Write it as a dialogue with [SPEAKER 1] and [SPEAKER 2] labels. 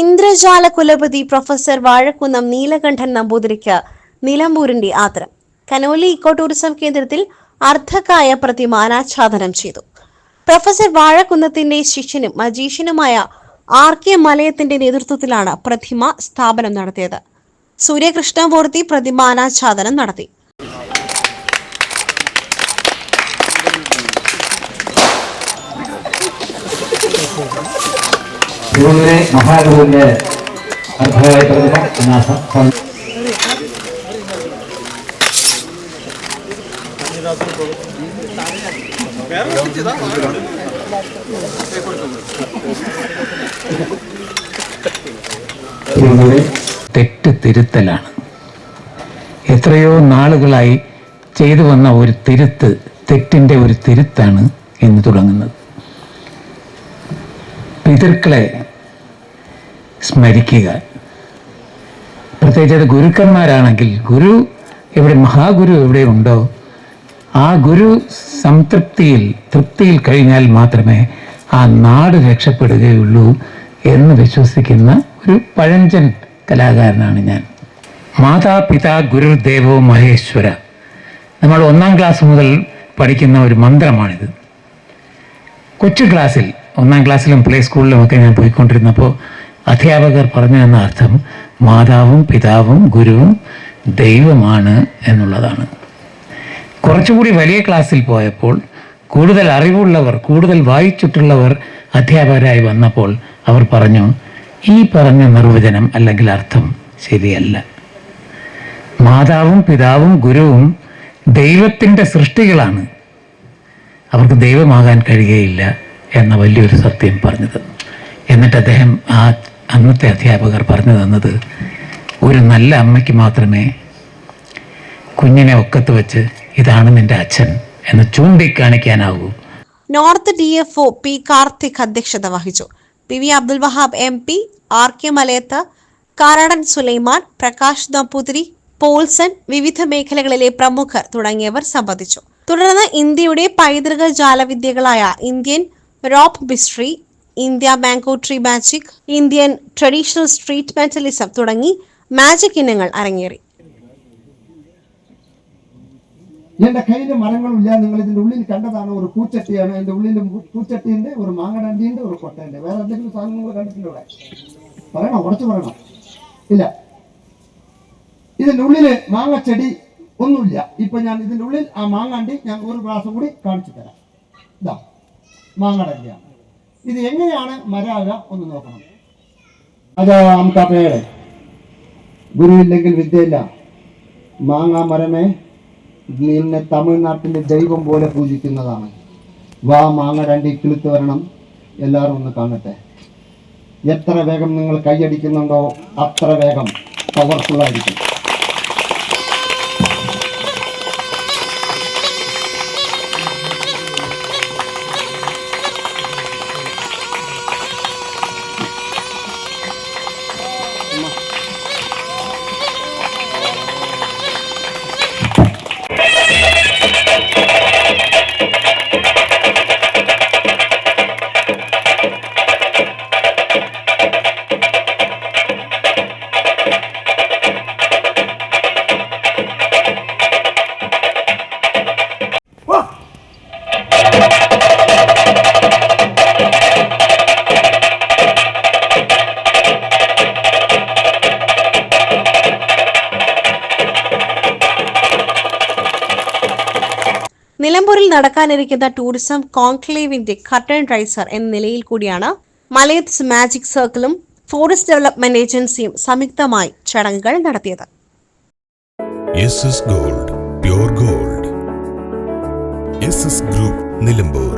[SPEAKER 1] ഇന്ദ്രജാല കുലപതി പ്രൊഫസർ വാഴക്കുന്നം നീലകണ്ഠൻ നമ്പൂതിരിക്ക് നിലമ്പൂരിന്റെ ആദരം. കനോലി ഇക്കോ ടൂറിസം കേന്ദ്രത്തിൽ അർദ്ധകായ പ്രതിമ അനാച്ഛാദനം ചെയ്തു. പ്രൊഫസർ വാഴക്കുന്നത്തിന്റെ ശിഷ്യനും മജീഷ്യനുമായ RK മലയത്തിന്റെ നേതൃത്വത്തിലാണ് പ്രതിമ സ്ഥാപനം നടത്തിയത്. സൂര്യകൃഷ്ണമൂർത്തി പ്രതിമ അനാച്ഛാദനം നടത്തി.
[SPEAKER 2] മഹാഗുരുവിന്റെ അർദ്ധകായ പ്രതിമ
[SPEAKER 3] തെറ്റ് തിരുത്തലാണ്. എത്രയോ നാളുകളായി ചെയ്തു വന്ന ഒരു തെറ്റിന്റെ ഒരു തിരുത്താണ് ഇന്ന് തുടങ്ങുന്നത്. പിതൃക്കളെ സ്മരിക്കുക, പ്രത്യേകിച്ച് അത് ഗുരുക്കന്മാരാണെങ്കിൽ ഗുരു എവിടെ, മഹാഗുരു എവിടെ ഉണ്ടോ ആ ഗുരു തൃപ്തിയിൽ കഴിഞ്ഞാൽ മാത്രമേ ആ നാട് രക്ഷപ്പെടുകയുള്ളൂ എന്ന് വിശ്വസിക്കുന്ന ഒരു പഴഞ്ചൻ കലാകാരനാണ് ഞാൻ. മാതാപിതാ ഗുരുദേവോ മഹേശ്വര, നമ്മൾ 1ാം ക്ലാസ് മുതൽ പഠിക്കുന്ന ഒരു മന്ത്രമാണിത്. കൊച്ചു ക്ലാസ്സിൽ 1ാം ക്ലാസ്സിലും പ്ലേ സ്കൂളിലുമൊക്കെ ഞാൻ പോയിക്കൊണ്ടിരുന്നപ്പോൾ അധ്യാപകർ പറഞ്ഞു തന്ന അർത്ഥം മാതാവും പിതാവും ഗുരുവും ദൈവമാണ് എന്നുള്ളതാണ്. കുറച്ചുകൂടി വലിയ ക്ലാസ്സിൽ പോയപ്പോൾ കൂടുതൽ അറിവുള്ളവർ, കൂടുതൽ വായിച്ചിട്ടുള്ളവർ അധ്യാപകരായി വന്നപ്പോൾ അവർ പറഞ്ഞു, ഈ പറഞ്ഞ നിർവചനം അല്ലെങ്കിൽ അർത്ഥം ശരിയല്ല. മാതാവും പിതാവും ഗുരുവും ദൈവത്തിൻ്റെ സൃഷ്ടികളാണ്, അവർക്ക് ദൈവമാകാൻ കഴിയുകയില്ല എന്ന വലിയൊരു സത്യം പറഞ്ഞത്. എന്നിട്ട് അദ്ദേഹം അന്നത്തെ അധ്യാപകർ പറഞ്ഞു തന്നത്, ഒരു നല്ല അമ്മയ്ക്ക് മാത്രമേ കുഞ്ഞിനെ ഒക്കത്ത് വെച്ച് ഇതാണ് നിന്റെ അച്ഛൻ എന്ന് ചൂണ്ടിക്കാണിക്കാനാവൂ.
[SPEAKER 1] നോർത്ത് DFO P കാർത്തിക് അധ്യക്ഷത വഹിച്ചു. PV Abdul Wahab MP, RK Malayath, Karadan Sulaiman, Prakash Namboothiri, Paulson, വിവിധ മേഖലകളിലെ പ്രമുഖർ തുടങ്ങിയവർ സംബന്ധിച്ചു. തുടർന്ന് ഇന്ത്യയുടെ പൈതൃക ജാലവിദ്യകളായ Indian rope mystery, India mango tree magic, Indian traditional street മെറ്റലിസം തുടങ്ങി മാജിക് ഇനങ്ങൾ അരങ്ങേറി.
[SPEAKER 4] എന്റെ കയ്യിൽ മരങ്ങളുമില്ല, നിങ്ങൾ ഇതിന്റെ ഉള്ളിൽ കണ്ടതാണ് ഒരു പൂച്ചട്ടിയാണ്. എന്റെ ഉള്ളിൽ പൂച്ചട്ടിയുണ്ട്, ഒരു മാങ്ങടണ്ടിയുണ്ട്, ഒരു കൊട്ടയുണ്ട്. വേറെ എന്തെങ്കിലും സാധനം നിങ്ങൾ കണ്ടിട്ടുണ്ട് ഇവിടെ? പറയണോ? ഉടച്ചു പറയണോ? ഇല്ല. ഇതിന്റെ ഉള്ളില് മാങ്ങച്ചെടി ഒന്നുമില്ല. ഇപ്പൊ ഞാൻ ഇതിന്റെ ഉള്ളിൽ ആ മാങ്ങാണ്ടി ഞാൻ ഒരു ഗ്ലാസും കൂടി കാണിച്ചു തരാം. ഇതാ മാങ്ങടണ്ടിയാണ്. ഇത് എങ്ങനെയാണ് മരാകുക ഒന്ന് നോക്കണം. അത് നമുക്ക് പേര് ഗുരുവില്ലെങ്കിൽ വിദ്യയില്ല. മാങ്ങാ മരമേ, നിന്നെ തമിഴ്നാട്ടിലെ ദൈവം പോലെ പൂജിക്കുന്നതാണ്. വാ മാങ്ങടണ്ടി കിളുത്ത് വരണം, എല്ലാവരും ഒന്ന് കാണട്ടെ. എത്ര വേഗം നിങ്ങൾ കൈയടിക്കുന്നുണ്ടോ അത്ര വേഗം പവർഫുള്ളായിരിക്കും.
[SPEAKER 1] നിലമ്പൂരിൽ നടക്കാനിരിക്കുന്ന ടൂറിസം കോൺക്ലേവിന്റെ കർട്ടൻ റൈസർ എന്ന നിലയിൽ കൂടിയാണ് മലയത്ത് മാജിക് സർക്കിളും ഫോറസ്റ്റ് ഡെവലപ്മെന്റ് ഏജൻസിയും സംയുക്തമായി ചടങ്ങുകൾ നടത്തിയത്.
[SPEAKER 5] SS Gold, Pure Gold. SS Group, Nilambur.